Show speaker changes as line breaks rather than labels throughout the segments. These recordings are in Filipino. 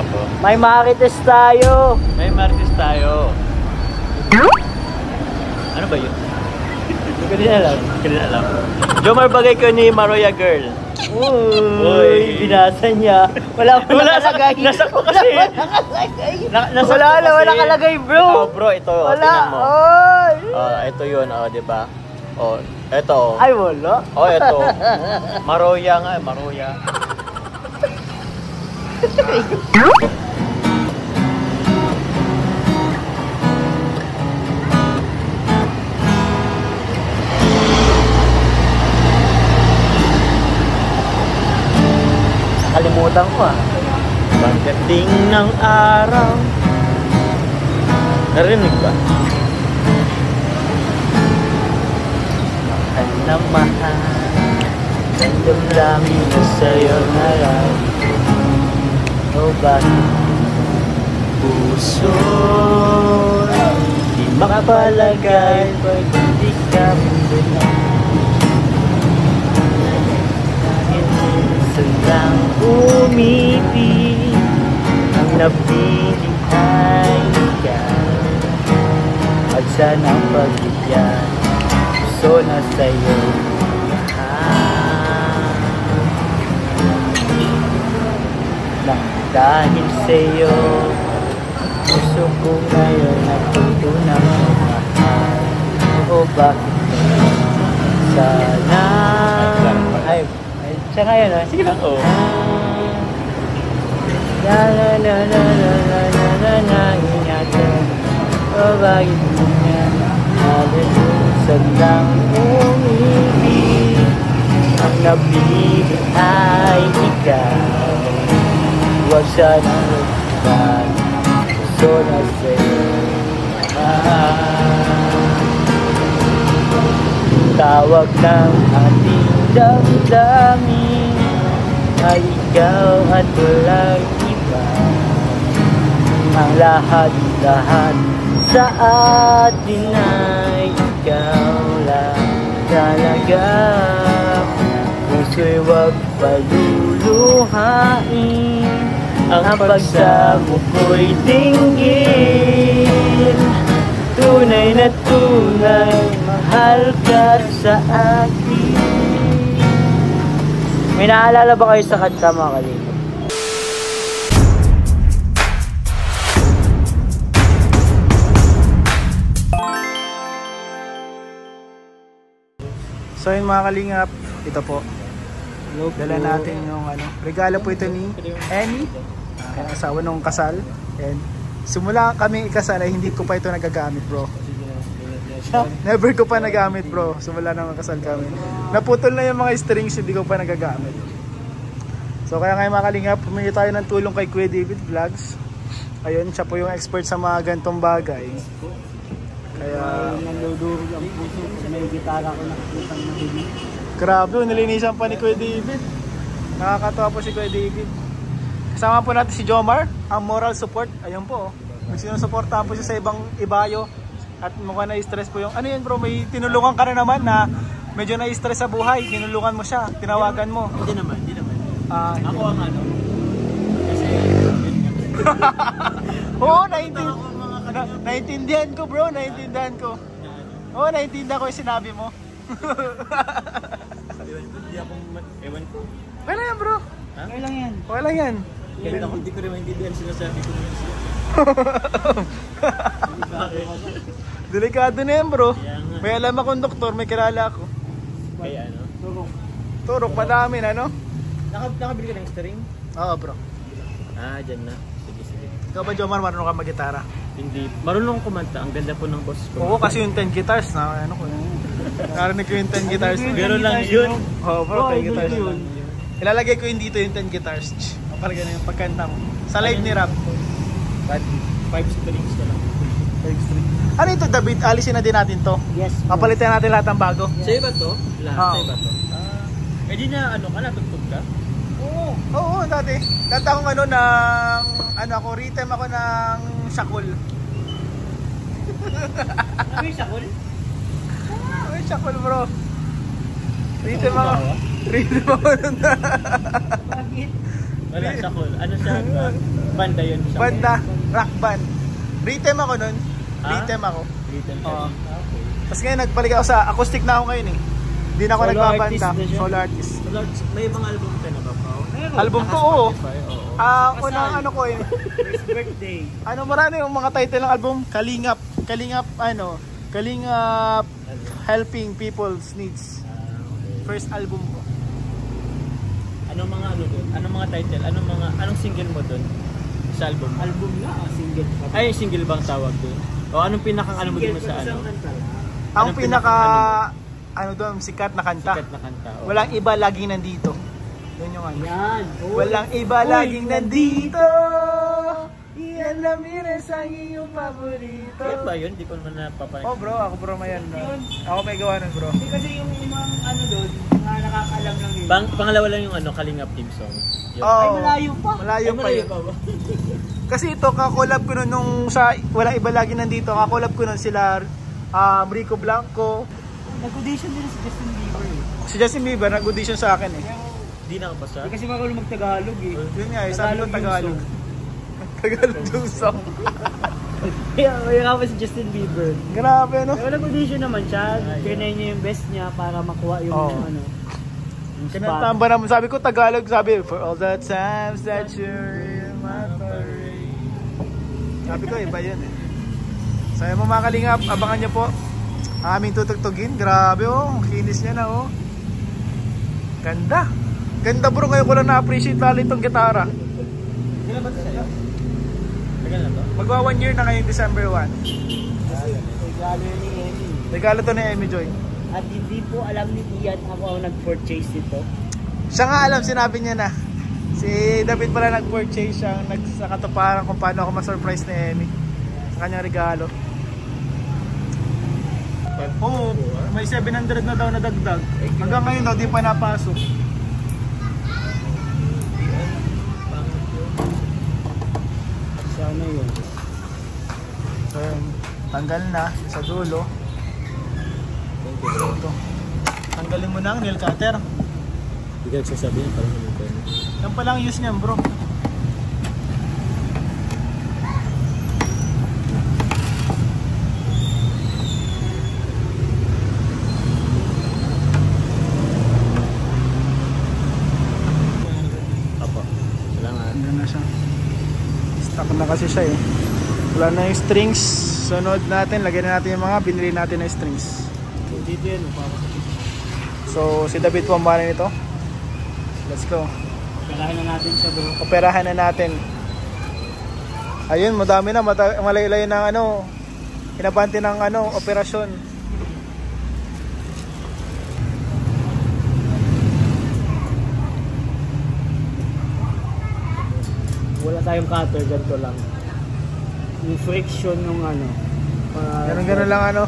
Opo.
May marites tayo.
May marites tayo. Ano ba yun?
Hindi ko din alam.
Hindi ko din alam. Jomar, bagay ko ni Maroya Girl.
Uy, binasa niya. Wala nakalagay.
Nasa ko kasi.
Wala nakalagay, bro.
Oh, bro, ito.
Wala.
Tingnan mo.
Oy.
Ito yun, di ba? Ito.
Ay, wala.
Ito. Maroya nga, Maroya.
Kalimutan ko
Pagdating ng araw. Narinig ba?
na mahal. Ang damdamin na sa'yo narap. O bakit puso di makapalagay pag hindi ka mula. Sandang umibig, ang napili ay ikaw. At sanang pagbigyan, puso na sa'yo lang. Dahil sa'yo, puso ko ngayon natutunang mahal. O bakit sana ay siya ngayon ah.
Sige lang, oh.
Na na na na na na na na na ingatan. O bakit niya nalulusad lang umibig. Ang napili ay ikaw. Huwag sanang lupa, puso na sa'yo. Tawag ng ating damdamin ay ikaw at walang iba. Ang lahat-lahat sa atin ay ikaw lang talaga. Puso'y huwag paluluhain, ang pagsamo ko'y dinggin. Tunay na tunay, mahal ka sa akin. May naalala ba kayo sa kanta mga kalingap?
So yun mga kalingap, ito po. Dala natin yung regalo po ito ni Annie, asawa nung kasal. And simula kami ikasal ay hindi ko pa ito nagagamit, bro. Never ko pa nagamit, bro. Simula nang kasal kami. Naputol na yung mga strings, hindi ko pa nagagamit. So kaya ngayon mga kalingap, humingi tayo ng tulong kay Kuya David Vlogs. Ayun, siya po yung expert sa mga gantong bagay. Kaya
naludurog ang puso, may gitara ko nakikita ng hindi.
grabe, nilinisan pa ni Kuya David. Nakakatawa po si Kuya David. Kasama po natin si Jomar, ang moral support. Ayun po, nagsinusuportahan po siya sa ibang ibayo. At mukhang na-stress po yung, ano yun bro, may tinulungan ka na naman na medyo na-stress sa buhay. Tinulungan mo siya, tinawagan mo.
Hindi naman.
Ako
ang kasi
oo, naintindihan ko bro, naintindihan ko. Oo, naintindihan ko yung sinabi mo.
Hindi ako, ewan ko.
Okay lang yan bro.
Okay lang yan.
Okay lang yan.
Hindi ko rin maintindihan sinasabi ko yun siya.
Delikado na yan bro. May alam akong doktor, may kilala ako.
Kaya ano?
Turok, madami na no?
Nakabili ka ng string?
Oo bro.
Dyan na. Sige.
Ikaw ba Jomar, marunong ka mag-gitara?
Hindi. Marunong kumanta. Ang ganda po ng boss ko.
Oo, kasi yung 10 guitars na ano ko. Narinig ko yung 10 guitars.
Pero lang yun.
Oo bro, 10 guitars yun. Ilalagay ko yung dito yung 10 guitars. Kapag ganun yung pagkanta mo. Sa live ni Rap.
5 strings ka lang.
5 strings. Ano ito David? Alisin na din natin to.
Yes.
Papalitan natin lahat ng bago.
Sa'yo ba to? Lahat
Oo.
sa'yo ba to? Di na natugtog ka?
Oo, dati. Dati akong ako, rhythm ako ng Shakul.
Ano yung Shakul?
Ay, Shakul bro. Rhythm ako nun.
Bakit?
Wala sa cool. Ano siya? Banda yun siya.
Banda, rock band. Rhythm ako nun.
Ah?
Rhythm ako.
Rhythm siya.
Oo.
Okay.
Tapos ngayon nagbalik ako sa acoustic na ako ngayon eh. Hindi na ako
Solo
nagbabanda.
artist na siya.
Solo artist.
May ibang album ka na ba, Pao?
Album ko, oo.
Spotify, oo.
Unang ano ko eh.
First birthday.
Ano marami yung mga title ng album? Kalingap. Kalingap helping people's needs. First album ko.
Anong mga ano doon? Anong mga title? Anong single mo doon? Sa album?
Album na, single pa.
Ay, single bang tawag doon? O anong pinakang ano mo doon sa ano?
Isang kanta lang.
Ang
Anong
pinaka
pinaka-
ano doon, sikat na kanta.
Sikat na kanta. oo.
Walang iba laging nandito. Yun yung ano.
Yan. Oh.
Walang iba laging nandito. Iyan Ramirez ang iyong paborito.
Yan ba yun? Di ko naman napapanig.
Oh bro, ako bro mayan. Ako may gawa nun bro.
Hindi kasi yung mga ano doon, mga nakakaalam lang yun.
Pangalawa lang yung ano, Kalingap theme song. Yun.
Oh,
Ay, malayo pa.
Malayo
Ay,
pa
malayo
yun.
pa ba?
Kasi ito, kakolab ko nun nung sa Walang Iba Lagi Nandito, kakolab ko nun sila Rico Blanco.
Nag-audition din si Justin Bieber eh.
Si Justin Bieber nag-audition sa akin eh.
Di na ako basta.
Hindi kasi marunong mag-Tagalog eh.
Yun nga eh, sabi ko Tagalog. Tagalog yung song.
Kaya nga pa si Justin Bieber.
Grabe no?
Pero nag-audition naman siya. Kinay niya yung best niya para makuha yung
Oo.
ano. Yung spot.
Kinantamba naman, sabi ko Tagalog, sabi for all the times that you're in my parade. Sabi ko iba yun eh. So yung mga kalingap, abangan nyo po ang aming tutugtugin. Grabe oh, kinis niya na oh. Ganda. Ganda bro, ngayon ko lang na-appreciate lalo itong gitara.
Kailan ba ito sa'yo? Tagal na to?
Magwa 1 year na ngayon December 1.
Regalo ni Emmy.
Regalo to ni Emmy Joy.
At hindi po alam ni Ian ako ang nag-purchase nito.
Siya nga alam, sinabi niya na. Si David pala nag-purchase siya, nagsakatuparan kung paano ako ma-surprise ni Emmy sa kanyang regalo. Oo, may 700 na daw na dagdag. Hanggang ngayon daw, di pa napasok.
Sana yun.
So, tanggal na sa dulo.
Thank you, bro.
Ito. Tanggalin mo na ang nail cutter.
Hindi ka nagsasabi niya parang naman tayo.
Yan pa lang use niyan bro.
Apo. Salamat.
Ayan na siya. Stuck na kasi siya eh. Wala na yung strings. Sunod natin, lagyan na natin yung mga binili natin na strings.
Dito yan.
So si David po ang bala nito. Let's go.
Kailangan na natin siya bro.
Operahan na natin. Ayun, madami na, malayo-layo ng ano, hinabante ng ano, operasyon.
Wala tayong cutter, ganito lang. Yung friction ng ano.
Ganun lang ano.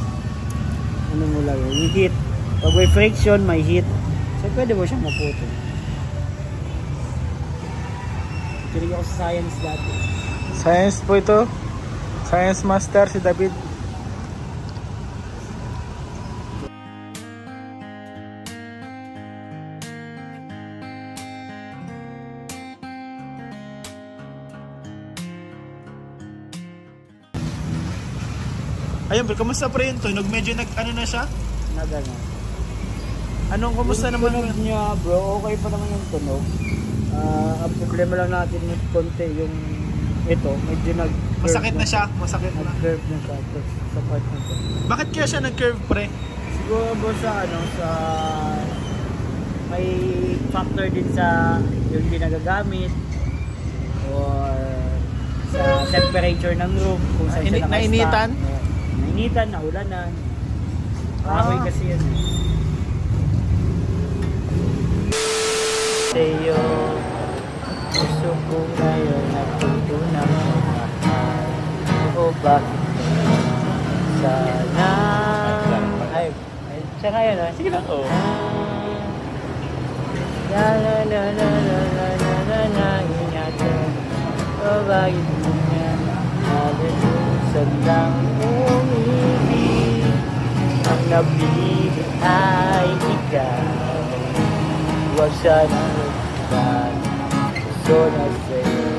Ano mo lang yun. Yung heat. Pag may friction, may heat. So pwede mo siyang maputo. Kinig ako sa science dati.
Science po ito. Science master si David. Ayun bro, kamusta pre yun to? Medyo ano na siya?
Na gano'n.
Anong kamusta
Yung
naman?
tunog niya bro, okay pa naman yung tunog. Ang problema lang natin yung konti yung ito, medyo nag-curve.
Masakit na siya, masakit na.
Nag-curve na siya sa part na to.
Bakit kaya siya nag-curve pre?
Siguro bro sa ano, sa may factor din sa yung ginagagamit or sa temperature ng room kung saan siya naka-stack.
Nainitan?
Nainitan, naulanan. Kahoy kasi yun eh. Sa'yo, gusto ko ngayon natutunan mahal. O bakit sana ay siya ngayon ah. Sige lang.
Oo.
La la la la la la la la la ingatan. O bakit niya halusan lang umibig. Ang nabili ay ikaw. Huwag sanang magpan puso na sa'yo.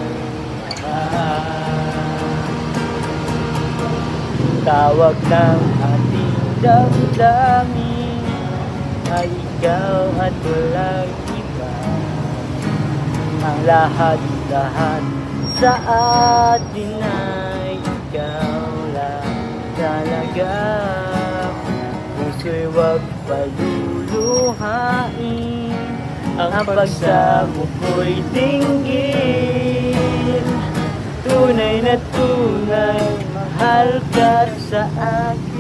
Tawag ng ating damdamin ay ikaw at walang iba. Ang lahat-lahat sa atin ay ikaw lang talaga. Puso'y huwag paluluhain, ang pagsamo ko'y dinggin. Tunay na tunay, mahal ka sa akin.